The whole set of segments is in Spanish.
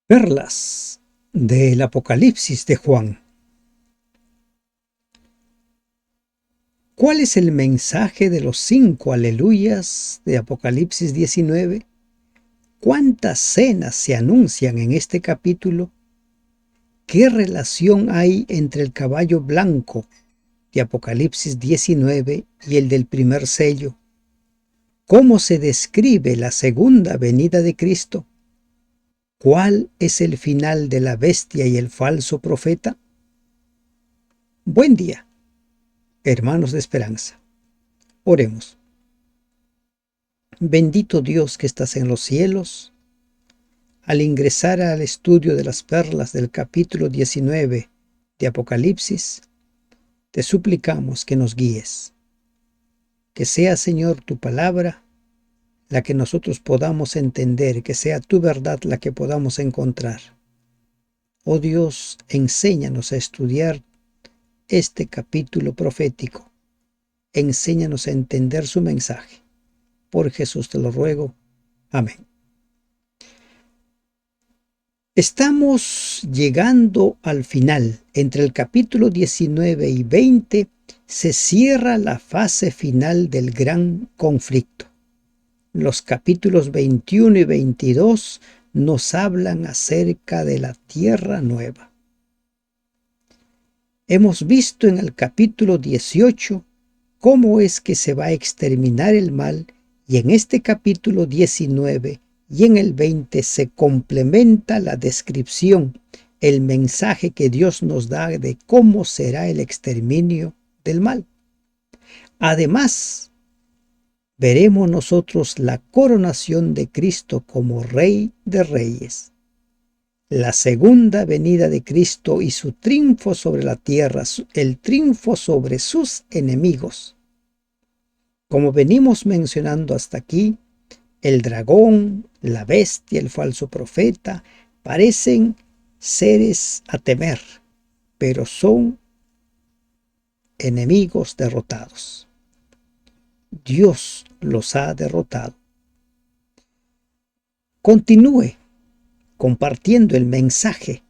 Perlas del Apocalipsis de Juan. ¿Cuál es el mensaje de los 5 aleluyas de Apocalipsis 19? ¿Cuántas cenas se anuncian en este capítulo? ¿Qué relación hay entre el caballo blanco de Apocalipsis 19 y el del primer sello? ¿Cómo se describe la segunda venida de Cristo? ¿Cuál es el final de la bestia y el falso profeta? Buen día, hermanos de esperanza. Oremos. Bendito Dios que estás en los cielos, al ingresar al estudio de las perlas del capítulo 19 de Apocalipsis, te suplicamos que nos guíes. Que sea, Señor, tu palabra la que nosotros podamos entender, que sea tu verdad la que podamos encontrar. Oh Dios, enséñanos a estudiar este capítulo profético. Enséñanos a entender su mensaje. Por Jesús te lo ruego. Amén. Estamos llegando al final. Entre el capítulo 19 y 20 se cierra la fase final del gran conflicto. Los capítulos 21 y 22 nos hablan acerca de la tierra nueva. Hemos visto en el capítulo 18 cómo es que se va a exterminar el mal, y en este capítulo 19 y en el 20 se complementa la descripción, el mensaje que Dios nos da de cómo será el exterminio del mal. Además, veremos nosotros la coronación de Cristo como Rey de Reyes. La segunda venida de Cristo y su triunfo sobre la tierra, el triunfo sobre sus enemigos. Como venimos mencionando hasta aquí, el dragón, la bestia, el falso profeta, parecen seres a temer, pero son enemigos derrotados. Dios los ha derrotado. Continúe compartiendo el mensaje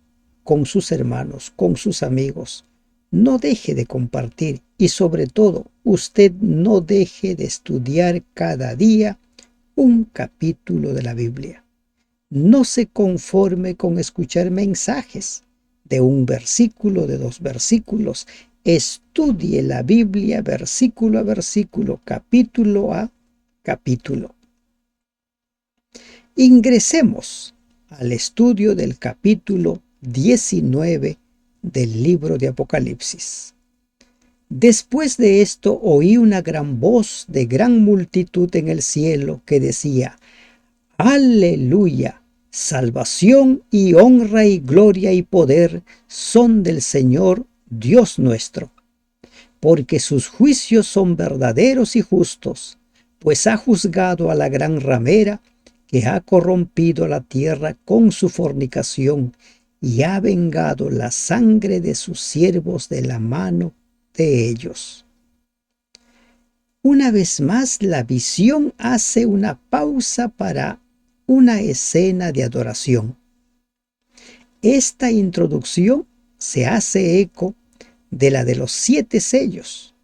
con sus hermanos, con sus amigos. No deje de compartir y sobre todo, usted no deje de estudiar cada día un capítulo de la Biblia. No se conforme con escuchar mensajes de un versículo, de 2 versículos. Estudie la Biblia versículo a versículo, capítulo a capítulo. Ingresemos al estudio del capítulo 19 del libro de Apocalipsis. Después de esto oí una gran voz de gran multitud en el cielo que decía: Aleluya, salvación y honra y gloria y poder son del Señor Dios nuestro, porque sus juicios son verdaderos y justos, pues ha juzgado a la gran ramera que ha corrompido la tierra con su fornicación y ha vengado la sangre de sus siervos de la mano de ellos. Una vez más, la visión hace una pausa para una escena de adoración. Esta introducción se hace eco de la de los 7 sellos,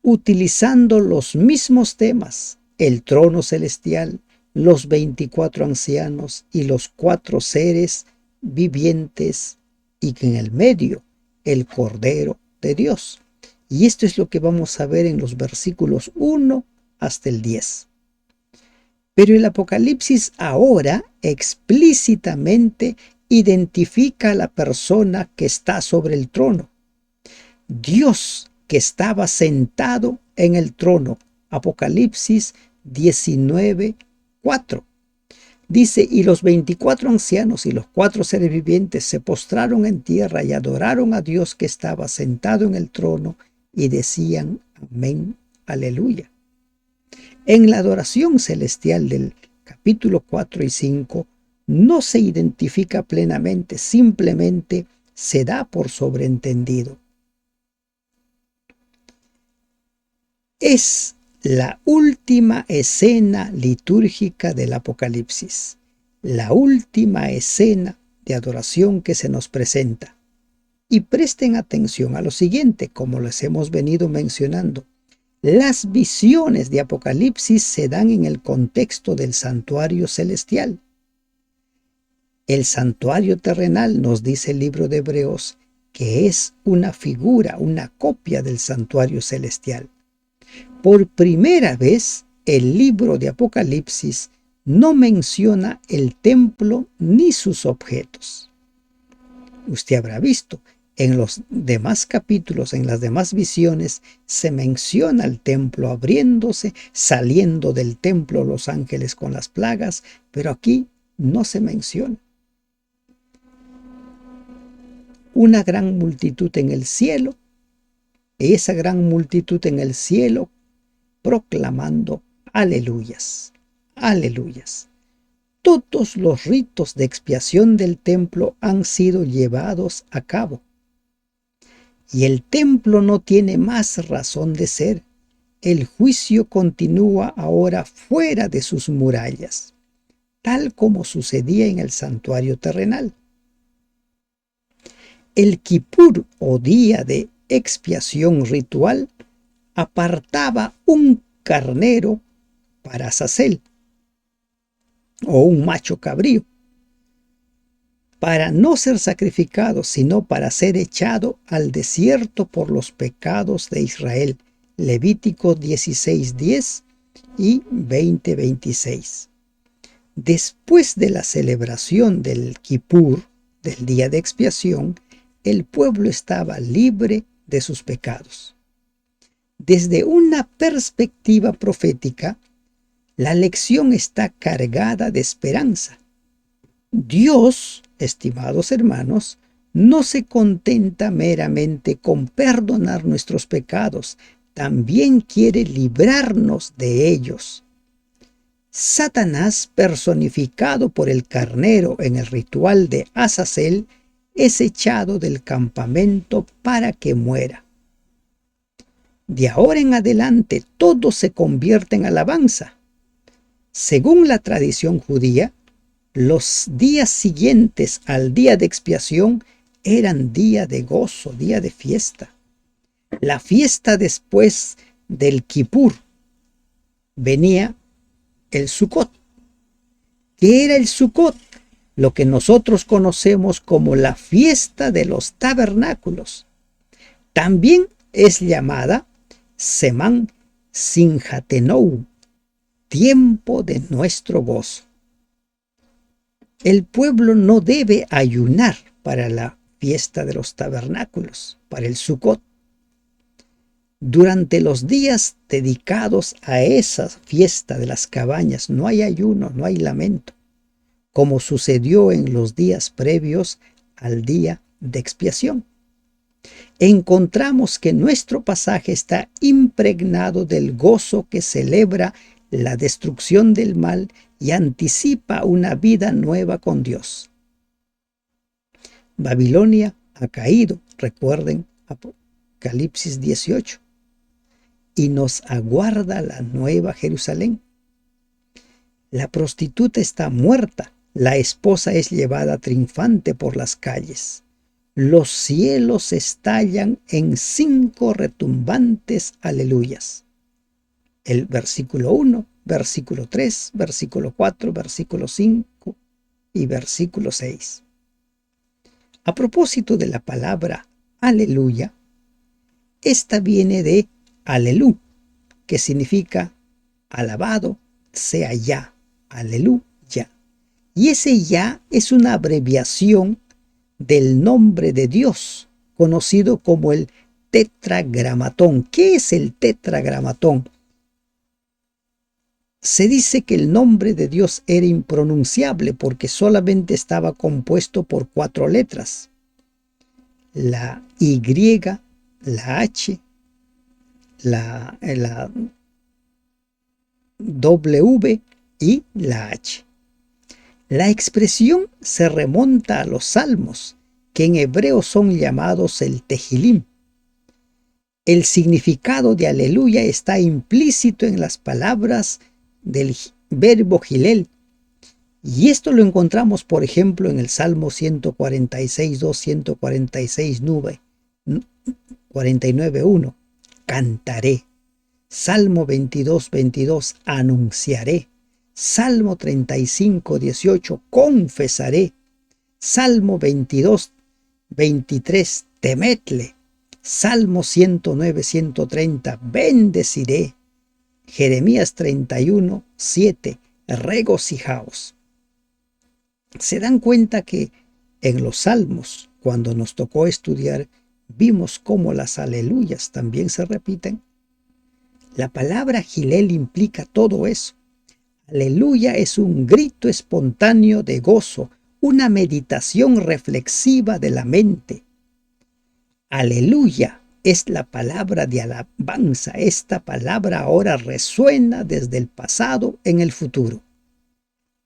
utilizando los mismos temas: el trono celestial, los 24 ancianos y los 4 seres vivientes, y que en el medio el Cordero de Dios. Y esto es lo que vamos a ver en los versículos 1 hasta el 10. Pero el Apocalipsis ahora explícitamente identifica a la persona que está sobre el trono. Dios que estaba sentado en el trono. Apocalipsis 19:4. Dice: y los 24 ancianos y los 4 seres vivientes se postraron en tierra y adoraron a Dios que estaba sentado en el trono y decían: amén, aleluya. En la adoración celestial del capítulo 4 y 5 no se identifica plenamente, simplemente se da por sobreentendido. Es la última escena litúrgica del Apocalipsis. la última escena de adoración que se nos presenta. Y presten atención a lo siguiente, como les hemos venido mencionando. Las visiones de Apocalipsis se dan en el contexto del santuario celestial. El santuario terrenal, nos dice el libro de Hebreos, que es una figura, una copia del santuario celestial. Por primera vez, el libro de Apocalipsis no menciona el templo ni sus objetos. Usted habrá visto, en los demás capítulos, en las demás visiones, se menciona el templo abriéndose, saliendo del templo los ángeles con las plagas, pero aquí no se menciona. Una gran multitud en el cielo, esa gran multitud en el cielo proclamando aleluyas, aleluyas. Todos los ritos de expiación del templo han sido llevados a cabo. Y el templo no tiene más razón de ser. El juicio continúa ahora fuera de sus murallas, tal como sucedía en el santuario terrenal. El Kipur, o día de expiación ritual, apartaba un carnero para Azazel, o un macho cabrío, para no ser sacrificado, sino para ser echado al desierto por los pecados de Israel. Levítico 16:10 y 20:26. Después de la celebración del Kipur, del día de expiación, el pueblo estaba libre de sus pecados. Desde una perspectiva profética, la lección está cargada de esperanza. Dios, estimados hermanos, no se contenta meramente con perdonar nuestros pecados, también quiere librarnos de ellos. Satanás, personificado por el carnero en el ritual de Azazel, es echado del campamento para que muera. De ahora en adelante todo se convierte en alabanza. Según la tradición judía, los días siguientes al día de expiación eran día de gozo, día de fiesta. La fiesta después del Kipur venía el Sukkot. ¿Qué era el Sukkot? Lo que nosotros conocemos como la fiesta de los tabernáculos. También es llamada Semán Sinjatenou, tiempo de nuestro gozo. El pueblo no debe ayunar para la fiesta de los tabernáculos, para el Sukkot. Durante los días dedicados a esa fiesta de las cabañas no hay ayuno, no hay lamento, como sucedió en los días previos al día de expiación. Encontramos que nuestro pasaje está impregnado del gozo que celebra la destrucción del mal y anticipa una vida nueva con Dios. Babilonia ha caído, recuerden Apocalipsis 18, y nos aguarda la nueva Jerusalén. La prostituta está muerta, la esposa es llevada triunfante por las calles. Los cielos estallan en 5 retumbantes aleluyas. El versículo 1, versículo 3, versículo 4, versículo 5 y versículo 6. A propósito de la palabra aleluya, esta viene de alelú, que significa alabado sea ya, aleluya. Y ese ya es una abreviación del nombre de Dios, conocido como el tetragramatón. ¿Qué es el tetragramatón? Se dice que el nombre de Dios era impronunciable porque solamente estaba compuesto por 4 letras. La Y, la H, la W y la H. La expresión se remonta a los salmos, que en hebreo son llamados el Tehilim. El significado de aleluya está implícito en las palabras del verbo Hillel, Y esto lo encontramos, por ejemplo, en el Salmo 146, 2, 146, 49, 1. Cantaré. Salmo 22, 22. Anunciaré. Salmo 35, 18. Confesaré. Salmo 22, 23. Temedle. Salmo 109, 130. Bendeciré. Jeremías 31, 7. Regocijaos. Se dan cuenta que en los salmos, cuando nos tocó estudiar, vimos cómo las aleluyas también se repiten. La palabra Gilel implica todo eso. Aleluya es un grito espontáneo de gozo, una meditación reflexiva de la mente. Aleluya es la palabra de alabanza. Esta palabra ahora resuena desde el pasado en el futuro.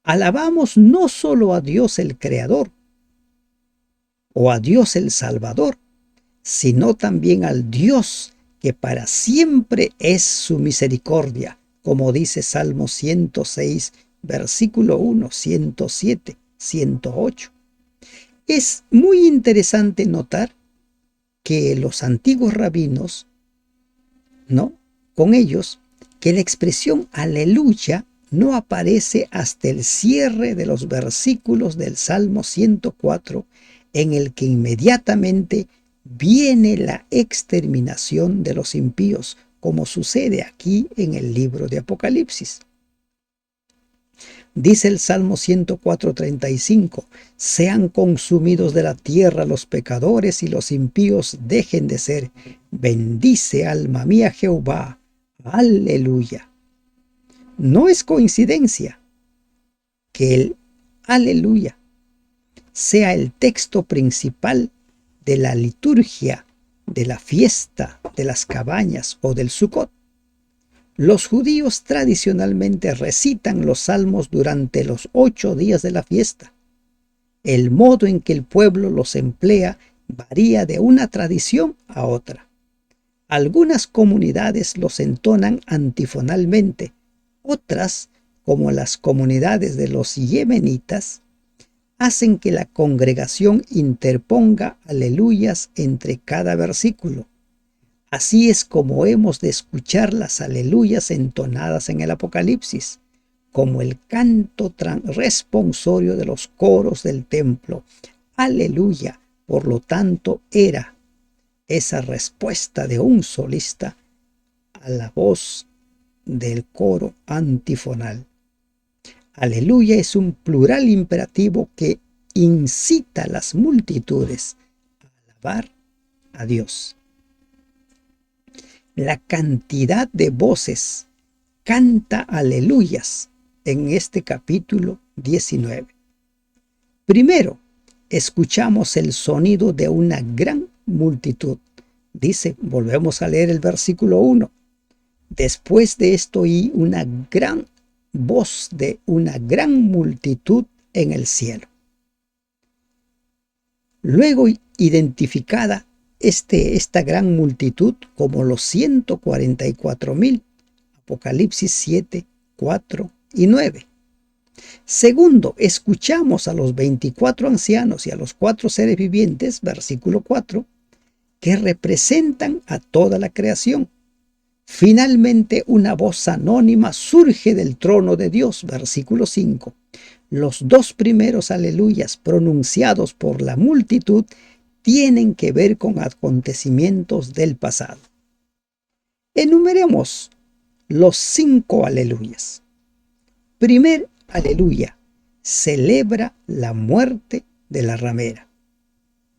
Alabamos no solo a Dios el Creador o a Dios el Salvador, sino también al Dios que para siempre es su misericordia, como dice Salmo 106, versículo 1, 107, 108. Es muy interesante notar que los antiguos rabinos, ¿no? Con ellos, que la expresión aleluya no aparece hasta el cierre de los versículos del Salmo 104, en el que inmediatamente viene la exterminación de los impíos, como sucede aquí en el libro de Apocalipsis. Dice el Salmo 104:35, sean consumidos de la tierra los pecadores y los impíos dejen de ser. Bendice alma mía Jehová. Aleluya. No es coincidencia que el aleluya sea el texto principal de la liturgia de la fiesta de las cabañas o del Sukkot. Los judíos tradicionalmente recitan los salmos durante los 8 días de la fiesta. El modo en que el pueblo los emplea varía de una tradición a otra. Algunas comunidades los entonan antifonalmente, otras, como las comunidades de los yemenitas, hacen que la congregación interponga aleluyas entre cada versículo. Así es como hemos de escuchar las aleluyas entonadas en el Apocalipsis, como el canto responsorio de los coros del templo. Aleluya, por lo tanto, era esa respuesta de un solista a la voz del coro antifonal. Aleluya es un plural imperativo que incita a las multitudes a alabar a Dios. La cantidad de voces canta aleluyas en este capítulo 19. Primero, escuchamos el sonido de una gran multitud. Dice, volvemos a leer el versículo 1. Después de esto oí una gran voz de una gran multitud en el cielo. Luego identificada esta gran multitud como los 144,000, Apocalipsis 7, 4 y 9. Segundo, escuchamos a los 24 ancianos y a los 4 seres vivientes, versículo 4, que representan a toda la creación. Finalmente, una voz anónima surge del trono de Dios, versículo 5. Los 2 primeros aleluyas pronunciados por la multitud tienen que ver con acontecimientos del pasado. Enumeremos los 5 aleluyas. Primer aleluya, celebra la muerte de la ramera.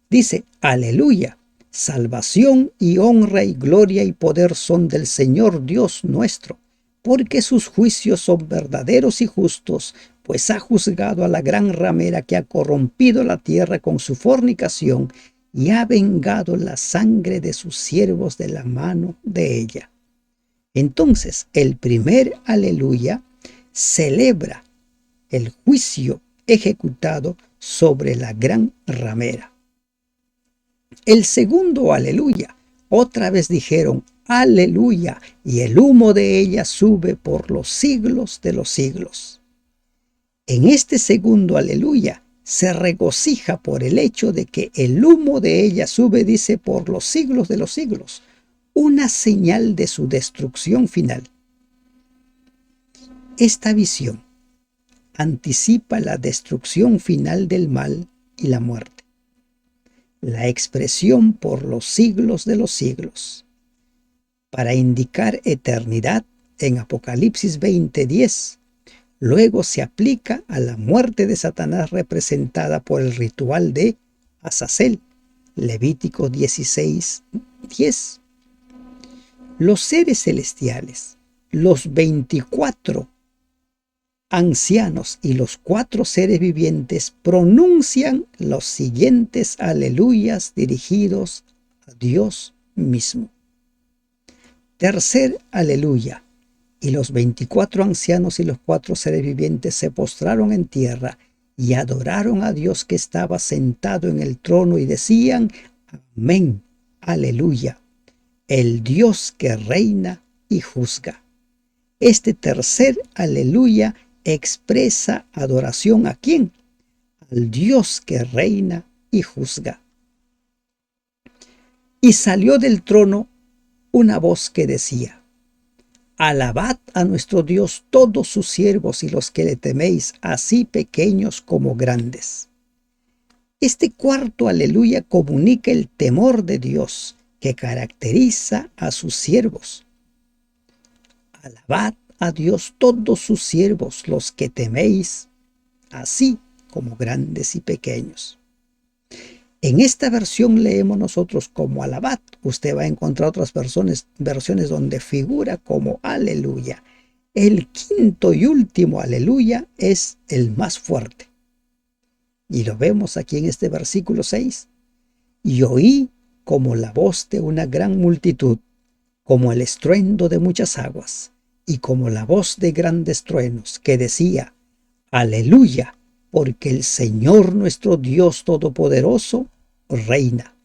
Dice, aleluya, salvación y honra y gloria y poder son del Señor Dios nuestro, porque sus juicios son verdaderos y justos, pues ha juzgado a la gran ramera que ha corrompido la tierra con su fornicación y ha vengado la sangre de sus siervos de la mano de ella. Entonces, el primer aleluya celebra el juicio ejecutado sobre la gran ramera. El segundo aleluya, otra vez dijeron aleluya, y el humo de ella sube por los siglos de los siglos. En este segundo aleluya se regocija por el hecho de que el humo de ella sube, dice, por los siglos de los siglos, una señal de su destrucción final. Esta visión anticipa la destrucción final del mal y la muerte. La expresión por los siglos de los siglos, para indicar eternidad en Apocalipsis 20:10, luego se aplica a la muerte de Satanás representada por el ritual de Azazel, Levítico 16:10. Los seres celestiales, los 24 ancianos y los 4 seres vivientes pronuncian los siguientes aleluyas dirigidos a Dios mismo. Tercer aleluya. Y los 24 ancianos y los 4 seres vivientes se postraron en tierra y adoraron a Dios que estaba sentado en el trono y decían: Amén, aleluya, el Dios que reina y juzga. Este tercer aleluya expresa adoración ¿a quién? Al Dios que reina y juzga. Y salió del trono una voz que decía: Alabad a nuestro Dios todos sus siervos y los que le teméis, así pequeños como grandes. Este cuarto aleluya comunica el temor de Dios que caracteriza a sus siervos. Alabad a Dios todos sus siervos, los que teméis, así como grandes y pequeños. En esta versión leemos nosotros como alabad. Usted va a encontrar otras versiones donde figura como aleluya. El quinto y último aleluya es el más fuerte. Y lo vemos aquí en este versículo 6. Y oí como la voz de una gran multitud, como el estruendo de muchas aguas, y como la voz de grandes truenos, que decía: Aleluya, porque el Señor nuestro Dios Todopoderoso reina.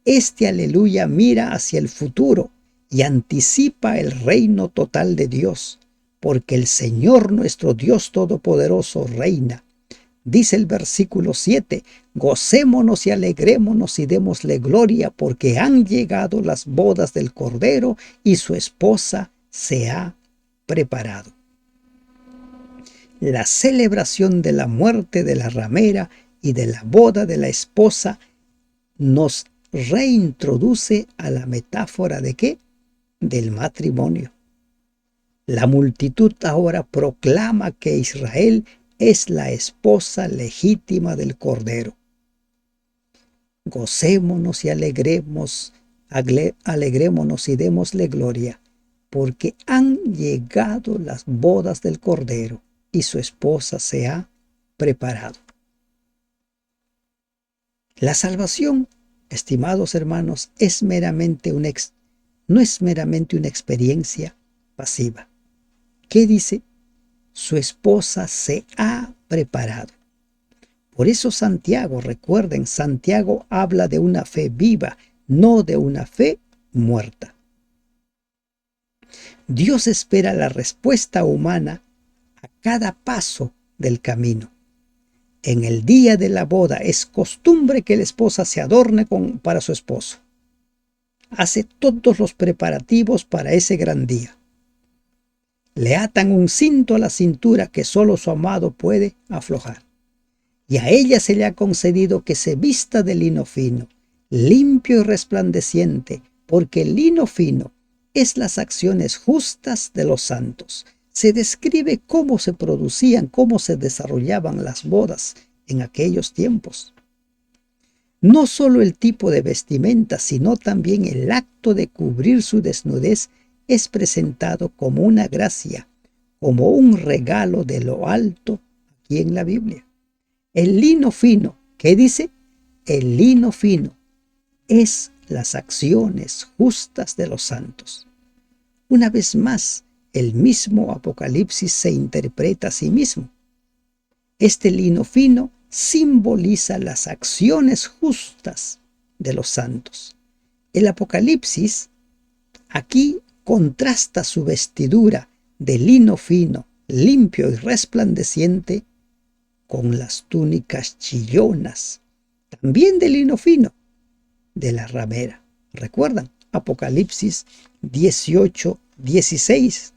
Este aleluya mira hacia el futuro y anticipa el reino total de Dios, porque el Señor nuestro Dios Todopoderoso reina. Dice el versículo 7, gocémonos y alegrémonos y démosle gloria, porque han llegado las bodas del Cordero y su esposa se ha preparado. La celebración de la muerte de la ramera y de la boda de la esposa nos reintroduce a la metáfora ¿de qué? Del matrimonio. La multitud ahora proclama que Israel es la esposa legítima del Cordero. Gocémonos y alegrémonos y démosle gloria, porque han llegado las bodas del Cordero y su esposa se ha preparado. La salvación, estimados hermanos, no es meramente una experiencia pasiva. ¿Qué dice? Su esposa se ha preparado. Por eso Santiago, recuerden, Santiago habla de una fe viva, no de una fe muerta. Dios espera la respuesta humana a cada paso del camino. En el día de la boda es costumbre que la esposa se adorne para su esposo. Hace todos los preparativos para ese gran día. Le atan un cinto a la cintura que solo su amado puede aflojar. Y a ella se le ha concedido que se vista de lino fino, limpio y resplandeciente, porque el lino fino es las acciones justas de los santos. Se describe cómo se producían, cómo se desarrollaban las bodas en aquellos tiempos. No solo el tipo de vestimenta, sino también el acto de cubrir su desnudez es presentado como una gracia, como un regalo de lo alto aquí en la Biblia. El lino fino, ¿qué dice? El lino fino es las acciones justas de los santos. Una vez más, el mismo Apocalipsis se interpreta a sí mismo. Este lino fino simboliza las acciones justas de los santos. El Apocalipsis aquí contrasta su vestidura de lino fino, limpio y resplandeciente con las túnicas chillonas, también de lino fino, de la ramera. ¿Recuerdan? Apocalipsis 18:16,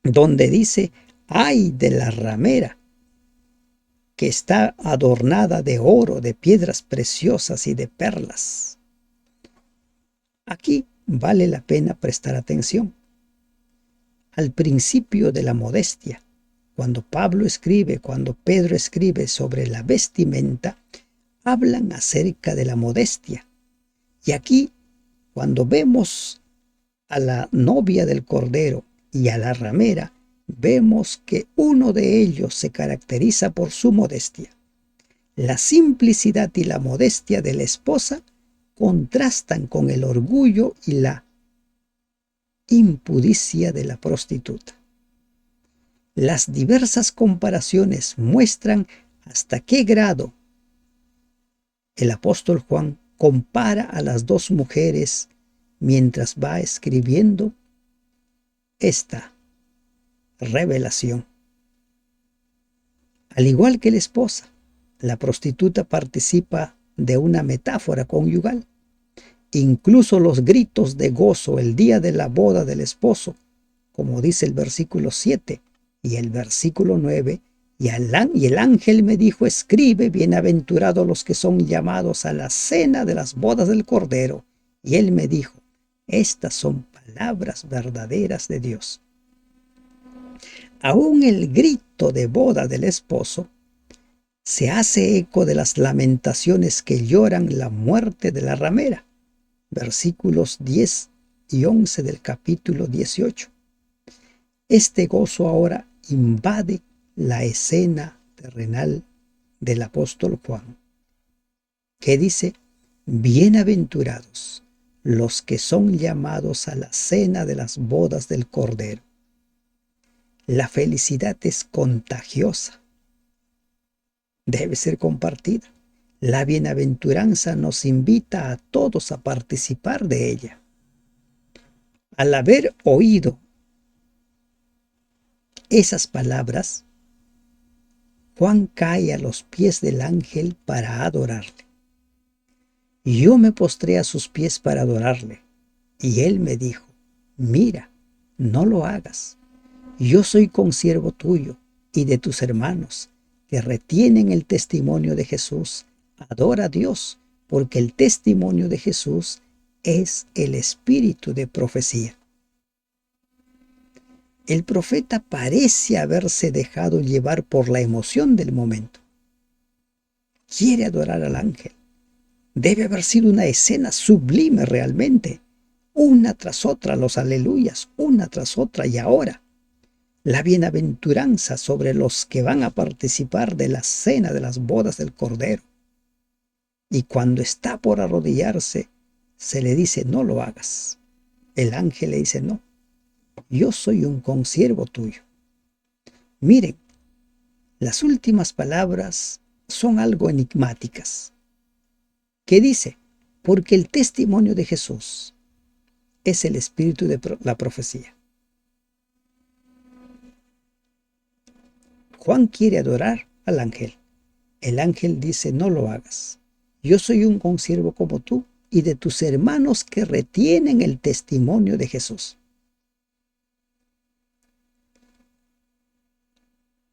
donde dice: ay de la ramera, que está adornada de oro, de piedras preciosas y de perlas. Aquí vale la pena prestar atención al principio de la modestia. Cuando Pedro escribe sobre la vestimenta, hablan acerca de la modestia. Y aquí, cuando vemos a la novia del Cordero y a la ramera, vemos que uno de ellos se caracteriza por su modestia. La simplicidad y la modestia de la esposa contrastan con el orgullo y la impudicia de la prostituta. Las diversas comparaciones muestran hasta qué grado el apóstol Juan compara a las dos mujeres mientras va escribiendo esta revelación. Al igual que la esposa, la prostituta participa de una metáfora conyugal. Incluso los gritos de gozo el día de la boda del esposo, como dice el versículo 7 y el versículo 9, y el ángel me dijo: escribe, bienaventurados los que son llamados a la cena de las bodas del Cordero. Y él me dijo: estas son palabras verdaderas de Dios. Aún el grito de boda del esposo se hace eco de las lamentaciones que lloran la muerte de la ramera. Versículos 10 y 11 del capítulo 18. Este gozo ahora invade la escena terrenal del apóstol Juan, que dice: bienaventurados los que son llamados a la cena de las bodas del Cordero. La felicidad es contagiosa, debe ser compartida. La bienaventuranza nos invita a todos a participar de ella. Al haber oído esas palabras, Juan cae a los pies del ángel para adorarle. Y yo me postré a sus pies para adorarle. Y él me dijo: mira, no lo hagas. Yo soy consiervo tuyo y de tus hermanos, que retienen el testimonio de Jesús. Adora a Dios, porque el testimonio de Jesús es el espíritu de profecía. El profeta parece haberse dejado llevar por la emoción del momento. Quiere adorar al ángel. Debe haber sido una escena sublime realmente. Una tras otra los aleluyas, una tras otra, y ahora la bienaventuranza sobre los que van a participar de la cena de las bodas del Cordero. Y cuando está por arrodillarse, se le dice: no lo hagas. El ángel le dice: no, yo soy un consiervo tuyo. Miren, las últimas palabras son algo enigmáticas. ¿Qué dice? Porque el testimonio de Jesús es el espíritu de la profecía. Juan quiere adorar al ángel. El ángel dice: no lo hagas. Yo soy un consiervo como tú y de tus hermanos que retienen el testimonio de Jesús.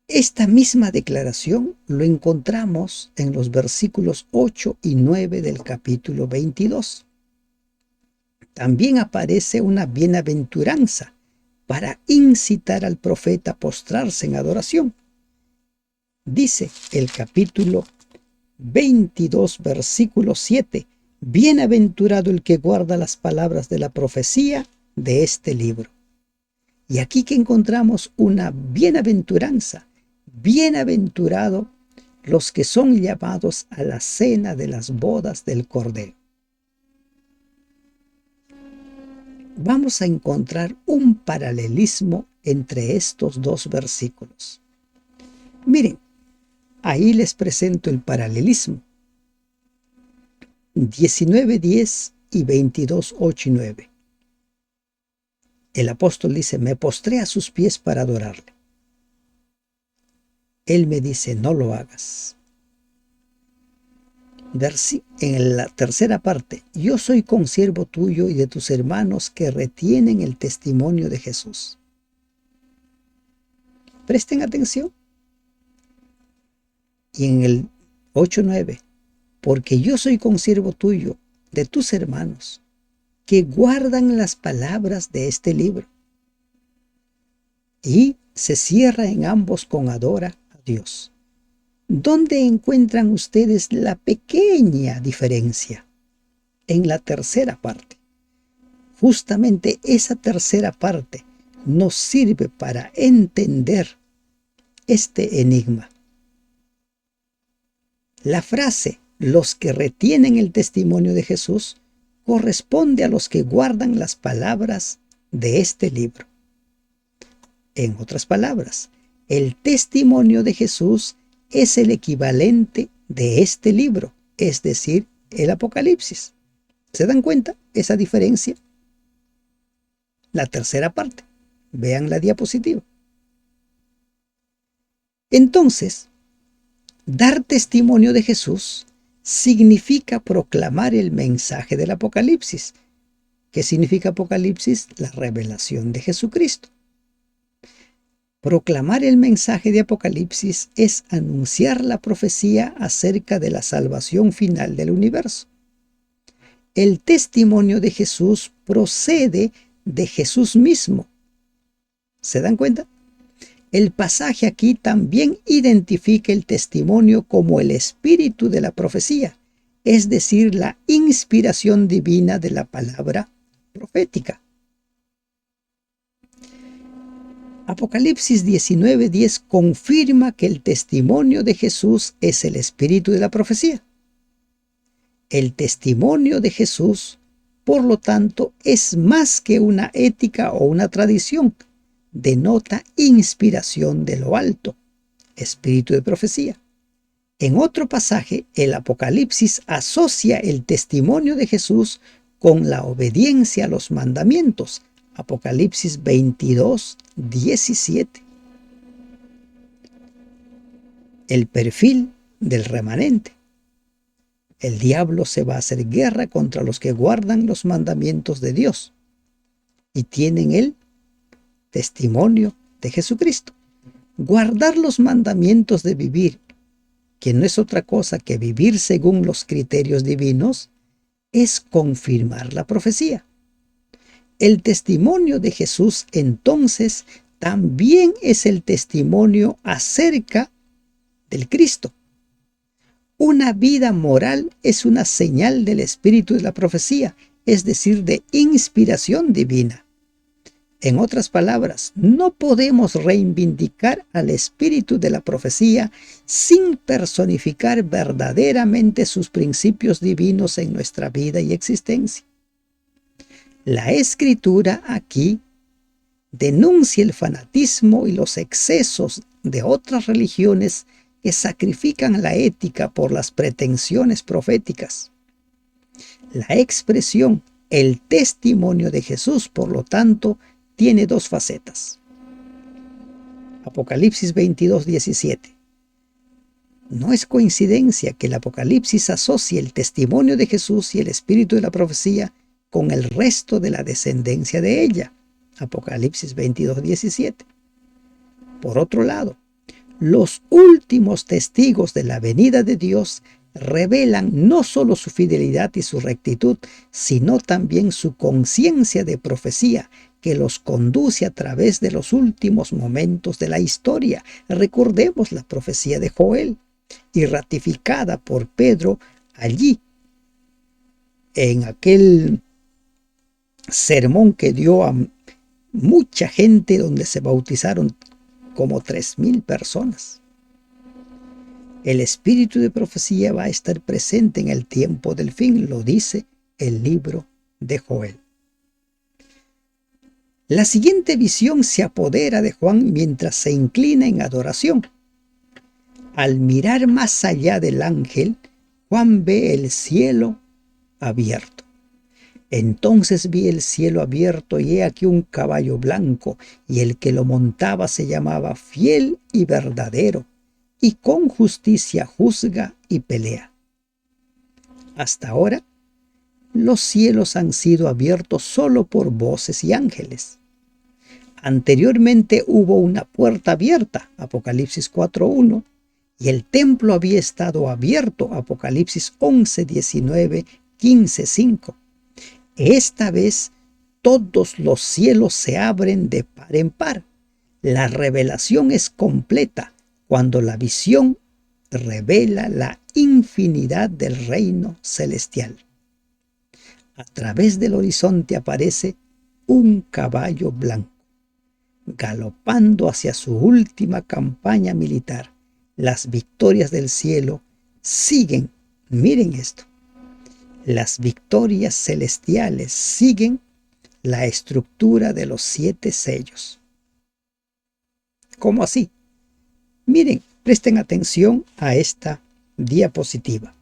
Esta misma declaración lo encontramos en los versículos 8 y 9 del capítulo 22. También aparece una bienaventuranza para incitar al profeta a postrarse en adoración. Dice el capítulo 22, versículo 7: bienaventurado el que guarda las palabras de la profecía de este libro. Y aquí que encontramos una bienaventuranza. Bienaventurado los que son llamados a la cena de las bodas del Cordero. Vamos a encontrar un paralelismo entre estos dos versículos. Miren, ahí les presento el paralelismo. 19:10 y 22:8 y 9. El apóstol dice: me postré a sus pies para adorarle. Él me dice, no lo hagas. En la tercera parte, yo soy consiervo tuyo y de tus hermanos que retienen el testimonio de Jesús. Presten atención. Y en el 8:9, porque yo soy consiervo tuyo de tus hermanos que guardan las palabras de este libro. Y se cierra en ambos con adora a Dios. ¿Dónde encuentran ustedes la pequeña diferencia? En la tercera parte. Justamente esa tercera parte nos sirve para entender este enigma. La frase, los que retienen el testimonio de Jesús, corresponde a los que guardan las palabras de este libro. En otras palabras, el testimonio de Jesús es el equivalente de este libro, es decir, el Apocalipsis. ¿Se dan cuenta esa diferencia? La tercera parte. Vean la diapositiva. Entonces, dar testimonio de Jesús significa proclamar el mensaje del Apocalipsis. ¿Qué significa Apocalipsis? La revelación de Jesucristo. Proclamar el mensaje de Apocalipsis es anunciar la profecía acerca de la salvación final del universo. El testimonio de Jesús procede de Jesús mismo. ¿Se dan cuenta? El pasaje aquí también identifica el testimonio como el espíritu de la profecía, es decir, la inspiración divina de la palabra profética. Apocalipsis 19:10 confirma que el testimonio de Jesús es el espíritu de la profecía. El testimonio de Jesús, por lo tanto, es más que una ética o una tradición, denota inspiración de lo alto, espíritu de profecía. En otro pasaje, el Apocalipsis asocia el testimonio de Jesús con la obediencia a los mandamientos. Apocalipsis 22:17. El perfil del remanente. El diablo se va a hacer guerra contra los que guardan los mandamientos de Dios y tienen el testimonio de Jesucristo. Guardar los mandamientos de vivir, que no es otra cosa que vivir según los criterios divinos, es confirmar la profecía. El testimonio de Jesús, entonces, también es el testimonio acerca del Cristo. Una vida moral es una señal del espíritu de la profecía, es decir, de inspiración divina. En otras palabras, no podemos reivindicar al espíritu de la profecía sin personificar verdaderamente sus principios divinos en nuestra vida y existencia. La Escritura aquí denuncia el fanatismo y los excesos de otras religiones que sacrifican la ética por las pretensiones proféticas. La expresión, el testimonio de Jesús, por lo tanto, tiene dos facetas. Apocalipsis 22:17. No es coincidencia que el Apocalipsis asocie el testimonio de Jesús y el espíritu de la profecía con el resto de la descendencia de ella. Apocalipsis 22:17. Por otro lado, los últimos testigos de la venida de Dios revelan no solo su fidelidad y su rectitud, sino también su conciencia de profecía que los conduce a través de los últimos momentos de la historia. Recordemos la profecía de Joel y ratificada por Pedro allí, en aquel sermón que dio a mucha gente donde se bautizaron como 3,000 personas. El espíritu de profecía va a estar presente en el tiempo del fin, lo dice el libro de Joel. La siguiente visión se apodera de Juan mientras se inclina en adoración. Al mirar más allá del ángel, Juan ve el cielo abierto. Entonces vi el cielo abierto y he aquí un caballo blanco, y el que lo montaba se llamaba Fiel y Verdadero, y con justicia juzga y pelea. Hasta ahora, los cielos han sido abiertos solo por voces y ángeles. Anteriormente hubo una puerta abierta, Apocalipsis 4:1, y el templo había estado abierto, Apocalipsis 11:19, 15:5. Esta vez todos los cielos se abren de par en par. La revelación es completa cuando la visión revela la infinidad del reino celestial. A través del horizonte aparece un caballo blanco, galopando hacia su última campaña militar. Las victorias del cielo siguen, miren esto, las victorias celestiales siguen la estructura de los 7 sellos. ¿Cómo así? Miren, presten atención a esta diapositiva.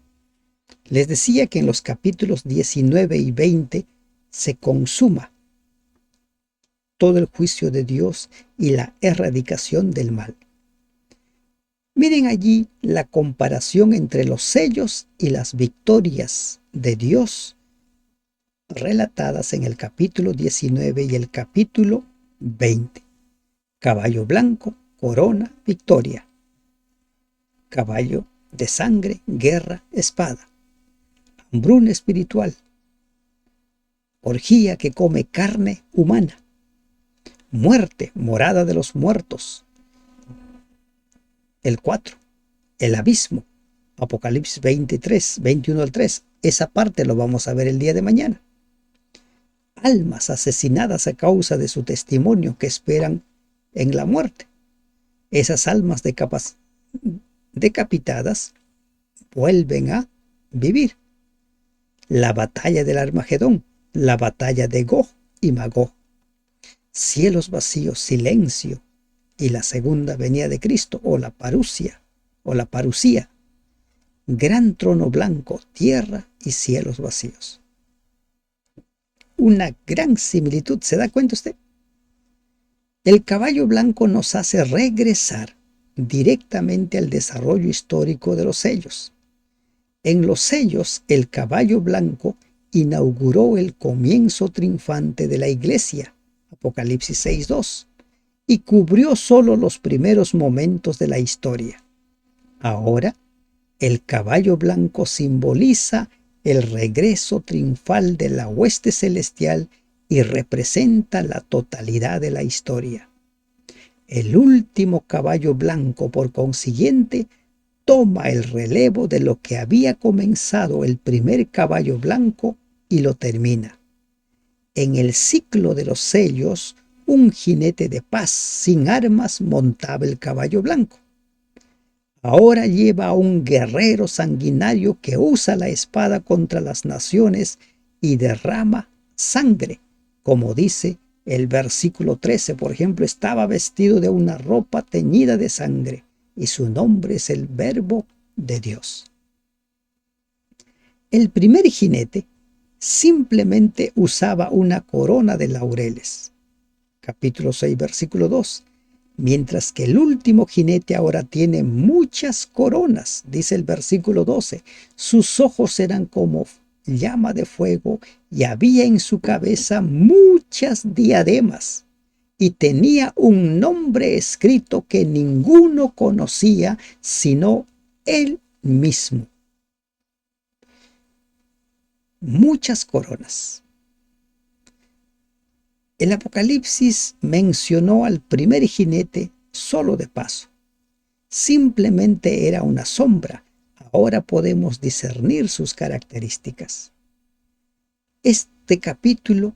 Les decía que en los capítulos 19 y 20 se consuma todo el juicio de Dios y la erradicación del mal. Miren allí la comparación entre los sellos y las victorias de Dios relatadas en el capítulo 19 y el capítulo 20. Caballo blanco, corona, victoria. Caballo de sangre, guerra, espada. Hambruna espiritual. Orgía que come carne humana. Muerte, morada de los muertos. El 4, el abismo. Apocalipsis 23, 21 al 3. Esa parte lo vamos a ver el día de mañana. Almas asesinadas a causa de su testimonio que esperan en la muerte. Esas almas decapitadas vuelven a vivir. La batalla del Armagedón, la batalla de Gog y Magog. Cielos vacíos, silencio y la segunda venida de Cristo, o la parusia, o la parusía. Gran trono blanco, tierra y cielos vacíos. Una gran similitud, ¿se da cuenta usted? El caballo blanco nos hace regresar directamente al desarrollo histórico de los sellos. En los sellos, el caballo blanco inauguró el comienzo triunfante de la iglesia, Apocalipsis 6:2, y cubrió solo los primeros momentos de la historia. Ahora, el caballo blanco simboliza el regreso triunfal de la hueste celestial y representa la totalidad de la historia. El último caballo blanco, por consiguiente, toma el relevo de lo que había comenzado el primer caballo blanco y lo termina. En el ciclo de los sellos, un jinete de paz sin armas montaba el caballo blanco. Ahora lleva a un guerrero sanguinario que usa la espada contra las naciones y derrama sangre. Como dice el versículo 13, por ejemplo, estaba vestido de una ropa teñida de sangre y su nombre es el Verbo de Dios. El primer jinete simplemente usaba una corona de laureles. Capítulo 6, versículo 2. Mientras que el último jinete ahora tiene muchas coronas, dice el versículo 12. Sus ojos eran como llama de fuego y había en su cabeza muchas diademas. Y tenía un nombre escrito que ninguno conocía sino él mismo. Muchas coronas. El Apocalipsis mencionó al primer jinete solo de paso. Simplemente era una sombra. Ahora podemos discernir sus características. Este capítulo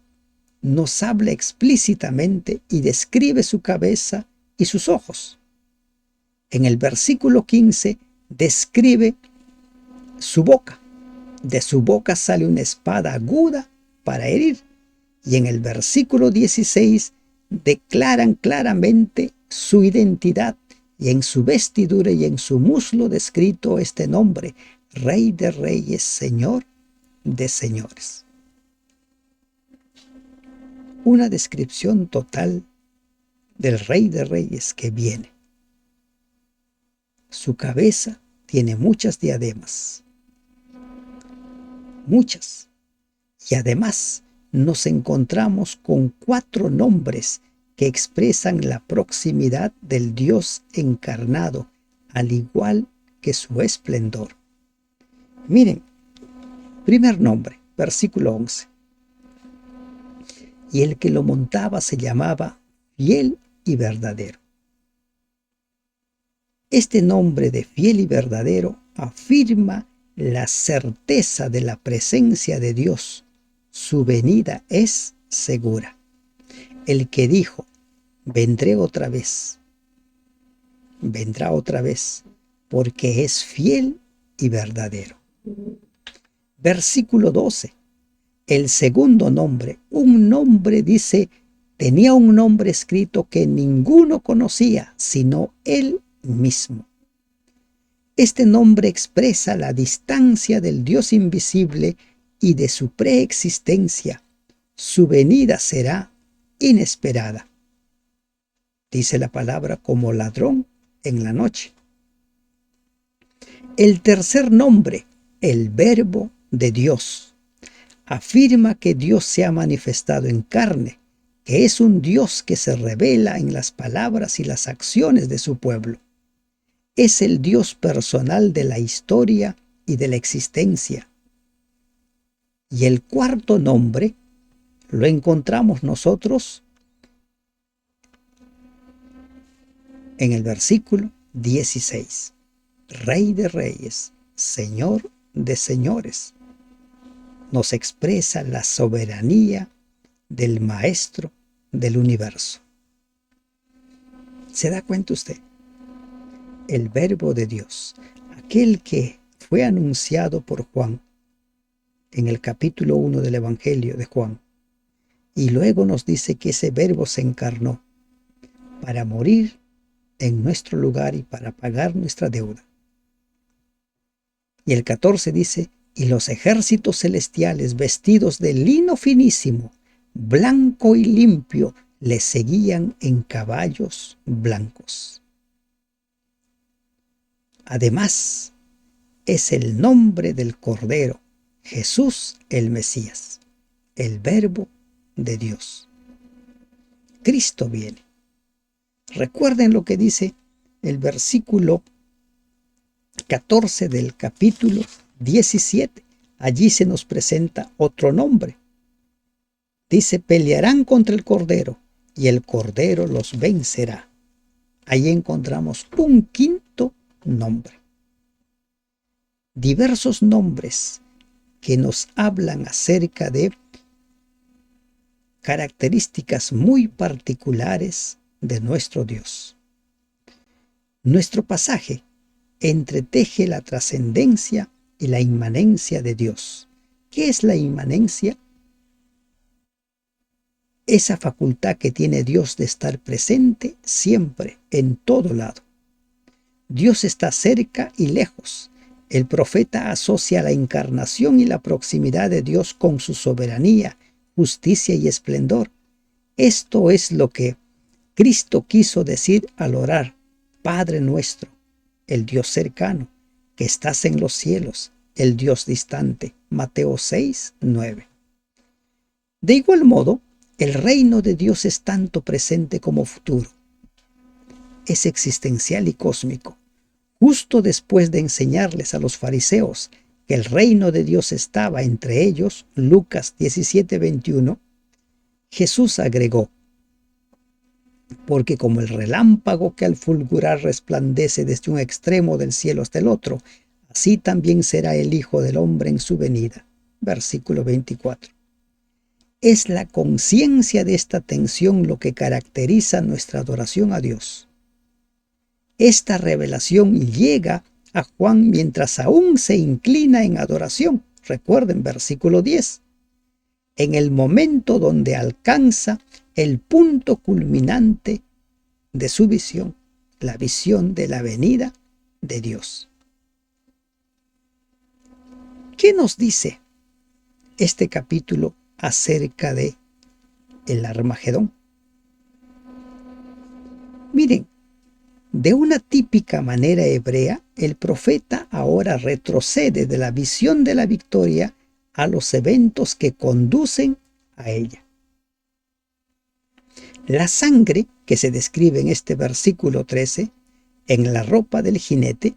nos habla explícitamente y describe su cabeza y sus ojos. En el versículo 15 describe su boca. De su boca sale una espada aguda para herir. Y en el versículo 16 declaran claramente su identidad y en su vestidura y en su muslo descrito este nombre: Rey de Reyes, Señor de Señores. Una descripción total del Rey de Reyes que viene. Su cabeza tiene muchas diademas, muchas. Y además nos encontramos con 4 nombres que expresan la proximidad del Dios encarnado, al igual que su esplendor. Miren, primer nombre, versículo 11. Y el que lo montaba se llamaba Fiel y Verdadero. Este nombre de Fiel y Verdadero afirma la certeza de la presencia de Dios. Su venida es segura. El que dijo, vendrá otra vez, porque es fiel y verdadero. Versículo 12. El segundo nombre, tenía un nombre escrito que ninguno conocía, sino él mismo. Este nombre expresa la distancia del Dios invisible y de su preexistencia. Su venida será inesperada. Dice la palabra como ladrón en la noche. El tercer nombre, el Verbo de Dios, afirma que Dios se ha manifestado en carne, que es un Dios que se revela en las palabras y las acciones de su pueblo. Es el Dios personal de la historia y de la existencia. Y el cuarto nombre lo encontramos nosotros en el versículo 16. Rey de reyes, Señor de señores. Nos expresa la soberanía del Maestro del universo. ¿Se da cuenta usted? El Verbo de Dios, aquel que fue anunciado por Juan en el capítulo 1 del Evangelio de Juan, y luego nos dice que ese Verbo se encarnó para morir en nuestro lugar y para pagar nuestra deuda. Y el 14 dice, y los ejércitos celestiales vestidos de lino finísimo, blanco y limpio, le seguían en caballos blancos. Además, es el nombre del Cordero, Jesús el Mesías, el Verbo de Dios. Cristo viene. Recuerden lo que dice el versículo 14 del capítulo 17. Allí se nos presenta otro nombre. Dice, pelearán contra el Cordero y el Cordero los vencerá. Ahí encontramos un quinto nombre. Diversos nombres que nos hablan acerca de características muy particulares de nuestro Dios. Nuestro pasaje entreteje la trascendencia y la inmanencia de Dios. ¿Qué es la inmanencia? Esa facultad que tiene Dios de estar presente siempre, en todo lado. Dios está cerca y lejos. El profeta asocia la encarnación y la proximidad de Dios con su soberanía, justicia y esplendor. Esto es lo que Cristo quiso decir al orar, Padre nuestro, el Dios cercano, que estás en los cielos, el Dios distante. Mateo 6, 9. De igual modo, el reino de Dios es tanto presente como futuro. Es existencial y cósmico. Justo después de enseñarles a los fariseos que el reino de Dios estaba entre ellos, Lucas 17, 21, Jesús agregó, porque como el relámpago que al fulgurar resplandece desde un extremo del cielo hasta el otro, así también será el Hijo del Hombre en su venida. Versículo 24. Es la conciencia de esta tensión lo que caracteriza nuestra adoración a Dios. Esta revelación llega a Juan mientras aún se inclina en adoración. Recuerden, versículo 10. En el momento donde alcanza el punto culminante de su visión, la visión de la venida de Dios. ¿Qué nos dice este capítulo acerca de el Armagedón? Miren, De una típica manera hebrea, el profeta ahora retrocede de la visión de la victoria a los eventos que conducen a ella. La sangre que se describe en este versículo 13, en la ropa del jinete,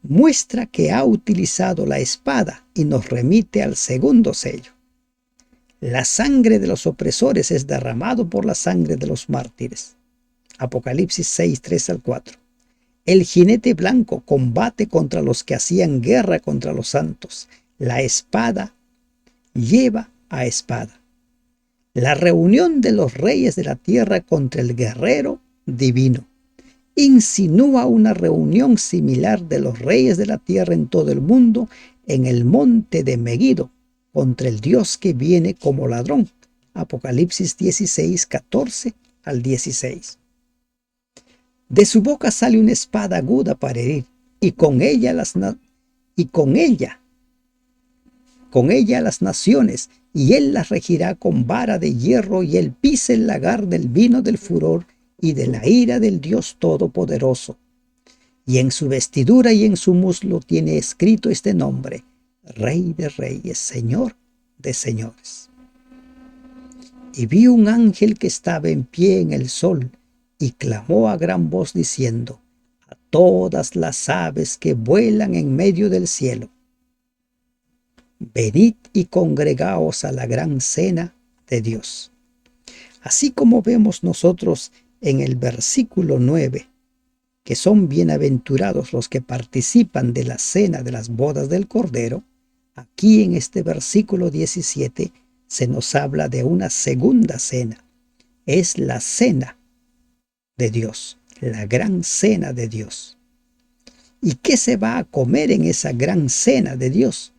muestra que ha utilizado la espada y nos remite al segundo sello. La sangre de los opresores es derramado por la sangre de los mártires. Apocalipsis 6, 3 al 4. El jinete blanco combate contra los que hacían guerra contra los santos. La espada lleva a espada. La reunión de los reyes de la tierra contra el guerrero divino insinúa una reunión similar de los reyes de la tierra en todo el mundo en el monte de Megido contra el Dios que viene como ladrón. Apocalipsis 16, 14 al 16. De su boca sale una espada aguda para herir, y con ella las naciones, y él las regirá con vara de hierro, y él pisa el lagar del vino del furor y de la ira del Dios Todopoderoso. Y en su vestidura y en su muslo tiene escrito este nombre: Rey de Reyes, Señor de Señores. Y vi un ángel que estaba en pie en el sol, y clamó a gran voz diciendo: a todas las aves que vuelan en medio del cielo, venid y congregaos a la gran cena de Dios. Así como vemos nosotros en el versículo 9, que son bienaventurados los que participan de la cena de las bodas del Cordero, aquí en este versículo 17 se nos habla de una segunda cena. Es la cena de Dios, la gran cena de Dios. ¿Y qué se va a comer en esa gran cena de Dios?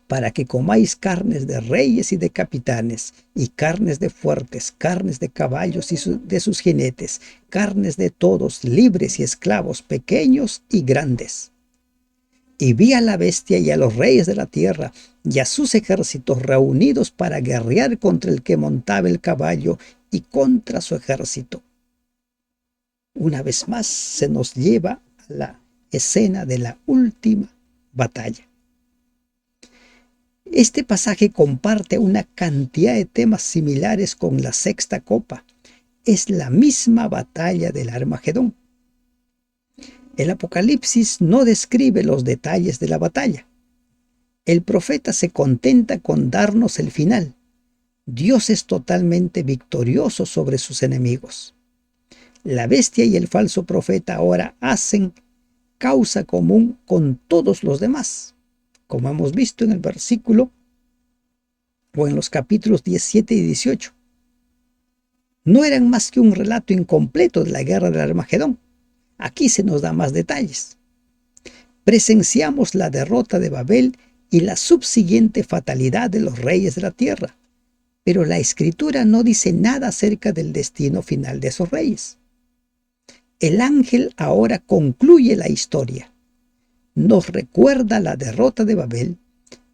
Para que comáis carnes de reyes y de capitanes, y carnes de fuertes, carnes de caballos y de sus jinetes, carnes de todos, libres y esclavos, pequeños y grandes. Y vi a la bestia y a los reyes de la tierra y a sus ejércitos reunidos para guerrear contra el que montaba el caballo y contra su ejército. Una vez más se nos lleva a la escena de la última batalla. Este pasaje comparte una cantidad de temas similares con la sexta copa. Es la misma batalla del Armagedón. El Apocalipsis no describe los detalles de la batalla. El profeta se contenta con darnos el final. Dios es totalmente victorioso sobre sus enemigos. La bestia y el falso profeta ahora hacen causa común con todos los demás, como hemos visto en el versículo o en los capítulos 17 y 18. No eran más que un relato incompleto de la guerra del Armagedón. Aquí se nos da más detalles. Presenciamos la derrota de Babel y la subsiguiente fatalidad de los reyes de la tierra, pero la Escritura no dice nada acerca del destino final de esos reyes. El ángel ahora concluye la historia. Nos recuerda la derrota de Babel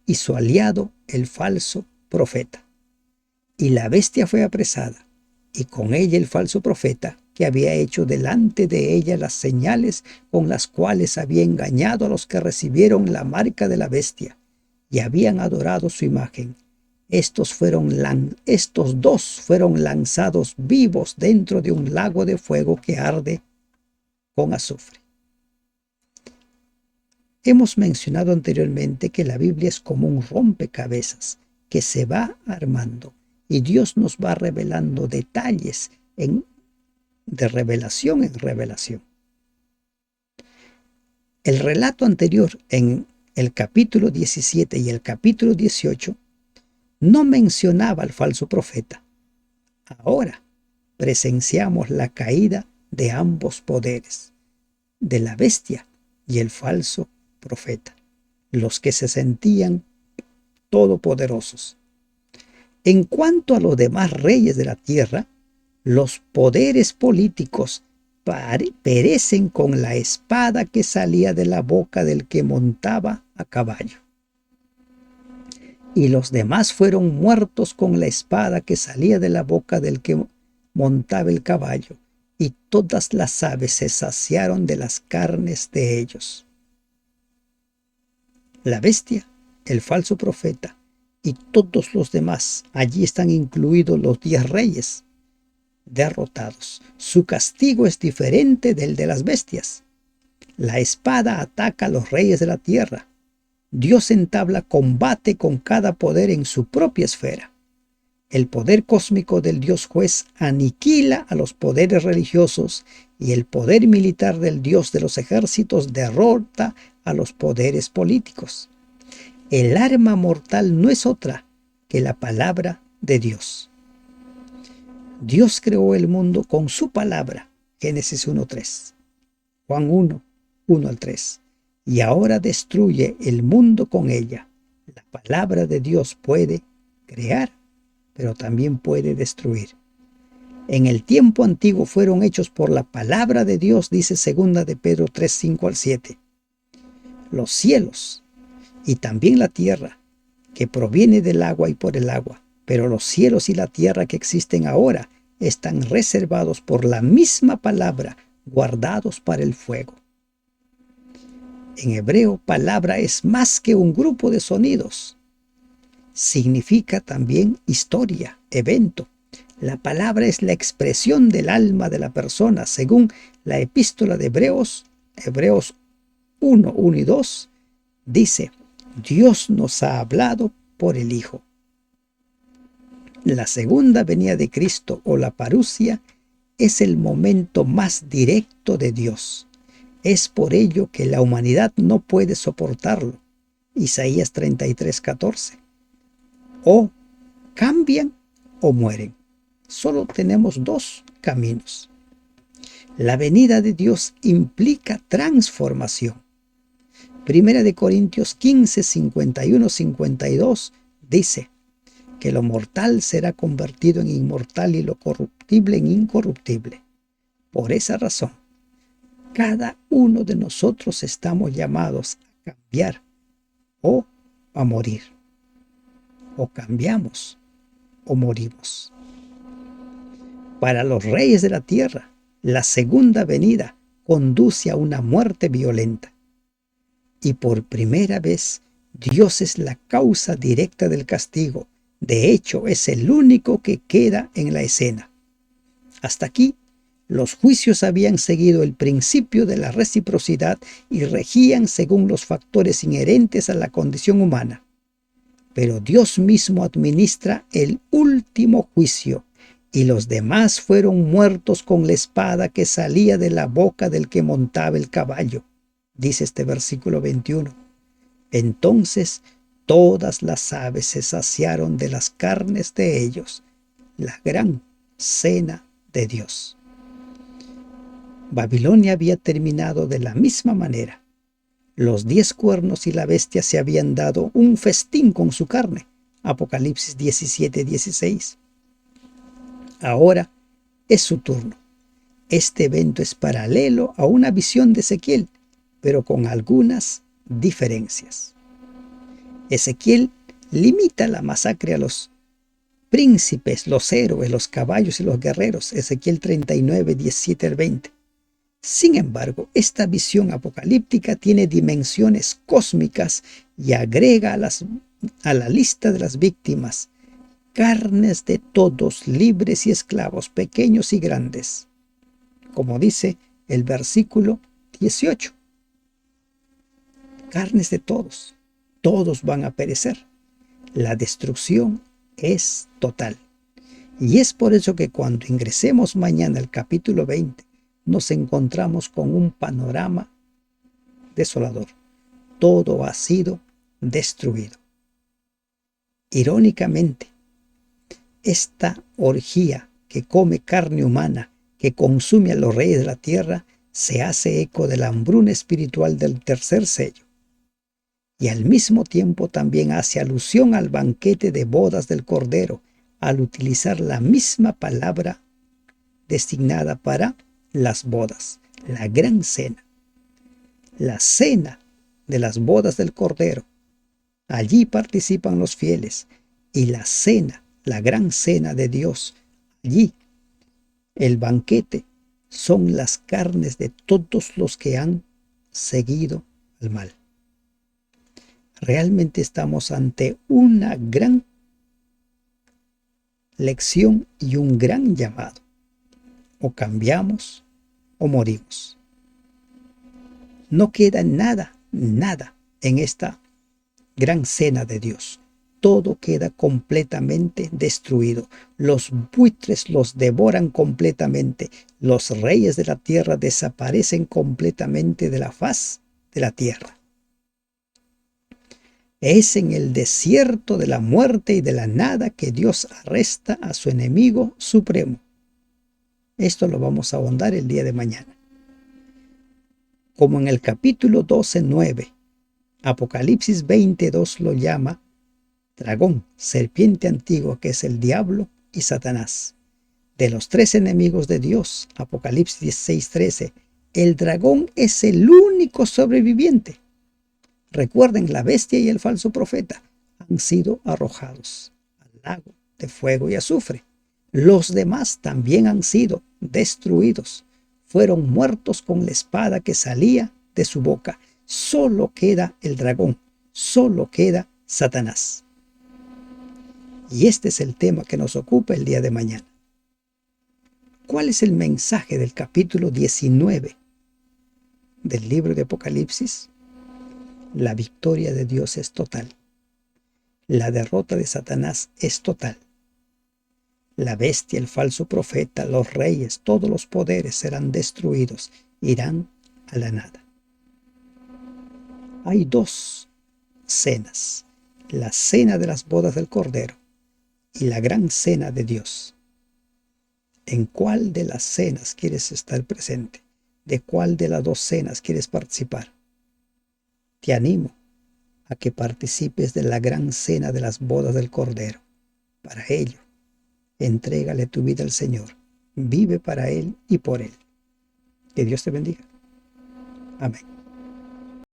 y su aliado, el falso profeta. Y la bestia fue apresada, y con ella el falso profeta, que había hecho delante de ella las señales con las cuales había engañado a los que recibieron la marca de la bestia y habían adorado su imagen. Estos dos fueron lanzados vivos dentro de un lago de fuego que arde con azufre. Hemos mencionado anteriormente que la Biblia es como un rompecabezas que se va armando y Dios nos va revelando detalles de revelación en revelación. El relato anterior en el capítulo 17 y el capítulo 18 no mencionaba al falso profeta. Ahora presenciamos la caída de ambos poderes, de la bestia y el falso profeta, los que se sentían todopoderosos. En cuanto a los demás reyes de la tierra, los poderes políticos perecen con la espada que salía de la boca del que montaba a caballo. Y los demás fueron muertos con la espada que salía de la boca del que montaba el caballo, y todas las aves se saciaron de las carnes de ellos. La bestia, el falso profeta y todos los demás, allí están incluidos los 10 reyes derrotados. Su castigo es diferente del de las bestias. La espada ataca a los reyes de la tierra. Dios entabla combate con cada poder en su propia esfera. El poder cósmico del Dios juez aniquila a los poderes religiosos y el poder militar del Dios de los ejércitos derrota a los poderes políticos. El arma mortal no es otra que la palabra de Dios. Dios creó el mundo con su palabra, Génesis 1:3, Juan 1:1-3, y ahora destruye el mundo con ella. La palabra de Dios puede crear, pero también puede destruir. En el tiempo antiguo fueron hechos por la palabra de Dios, dice 2 de Pedro 3:5-7. Los cielos y también la tierra, que proviene del agua y por el agua, pero los cielos y la tierra que existen ahora están reservados por la misma palabra, guardados para el fuego. En hebreo, palabra es más que un grupo de sonidos. Significa también historia, evento. La palabra es la expresión del alma de la persona, según la epístola de Hebreos 1:1-2, dice: Dios nos ha hablado por el Hijo. La segunda venida de Cristo o la parusia es el momento más directo de Dios. Es por ello que la humanidad no puede soportarlo. Isaías 33:14. O cambian o mueren. Solo tenemos 2 caminos. La venida de Dios implica transformación. Primera de Corintios 15, 51-52 dice que lo mortal será convertido en inmortal y lo corruptible en incorruptible. Por esa razón, cada uno de nosotros estamos llamados a cambiar o a morir. O cambiamos o morimos. Para los reyes de la tierra, la segunda venida conduce a una muerte violenta. Y por primera vez, Dios es la causa directa del castigo. De hecho, es el único que queda en la escena. Hasta aquí, los juicios habían seguido el principio de la reciprocidad y regían según los factores inherentes a la condición humana. Pero Dios mismo administra el último juicio, y los demás fueron muertos con la espada que salía de la boca del que montaba el caballo, dice este versículo 21. Entonces todas las aves se saciaron de las carnes de ellos, la gran cena de Dios. Babilonia había terminado de la misma manera. Los 10 cuernos y la bestia se habían dado un festín con su carne. Apocalipsis 17:16. Ahora es su turno. Este evento es paralelo a una visión de Ezequiel, pero con algunas diferencias. Ezequiel limita la masacre a los príncipes, los héroes, los caballos y los guerreros. Ezequiel 39:17-20. Sin embargo, esta visión apocalíptica tiene dimensiones cósmicas y agrega a la lista de las víctimas carnes de todos, libres y esclavos, pequeños y grandes. Como dice el versículo 18. Carnes de todos, todos van a perecer. La destrucción es total. Y es por eso que cuando ingresemos mañana al capítulo 20, nos encontramos con un panorama desolador. Todo ha sido destruido. Irónicamente, esta orgía que come carne humana, que consume a los reyes de la tierra, se hace eco de la hambruna espiritual del tercer sello. Y al mismo tiempo también hace alusión al banquete de bodas del Cordero, al utilizar la misma palabra designada para las bodas, la gran cena. La cena de las bodas del Cordero. Allí participan los fieles. Y la cena, la gran cena de Dios, allí el banquete son las carnes de todos los que han seguido al mal. Realmente estamos ante una gran lección y un gran llamado. O cambiamos o morimos. No queda nada en esta gran cena de Dios. Todo queda completamente destruido. Los buitres los devoran completamente. Los reyes de la tierra desaparecen completamente de la faz de la tierra. Es en el desierto de la muerte y de la nada que Dios arresta a su enemigo supremo. Esto lo vamos a ahondar el día de mañana. Como en el capítulo 12:9, Apocalipsis 22 lo llama dragón, serpiente antigua, que es el diablo y Satanás. De los tres enemigos de Dios, Apocalipsis 16:13, el dragón es el único sobreviviente. Recuerden, la bestia y el falso profeta han sido arrojados al lago de fuego y azufre. Los demás también han sido destruidos. Fueron muertos con la espada que salía de su boca. Solo queda el dragón, solo queda Satanás. Y este es el tema que nos ocupa el día de mañana. ¿Cuál es el mensaje del capítulo 19 del libro de Apocalipsis? La victoria de Dios es total. La derrota de Satanás es total. La bestia, el falso profeta, los reyes, todos los poderes serán destruidos, irán a la nada. Hay dos cenas: la cena de las bodas del Cordero y la gran cena de Dios. ¿En cuál de las cenas quieres estar presente? ¿De cuál de las dos cenas quieres participar? Te animo a que participes de la gran cena de las bodas del Cordero. Para ello, entrégale tu vida al Señor. Vive para Él y por Él. Que Dios te bendiga. Amén.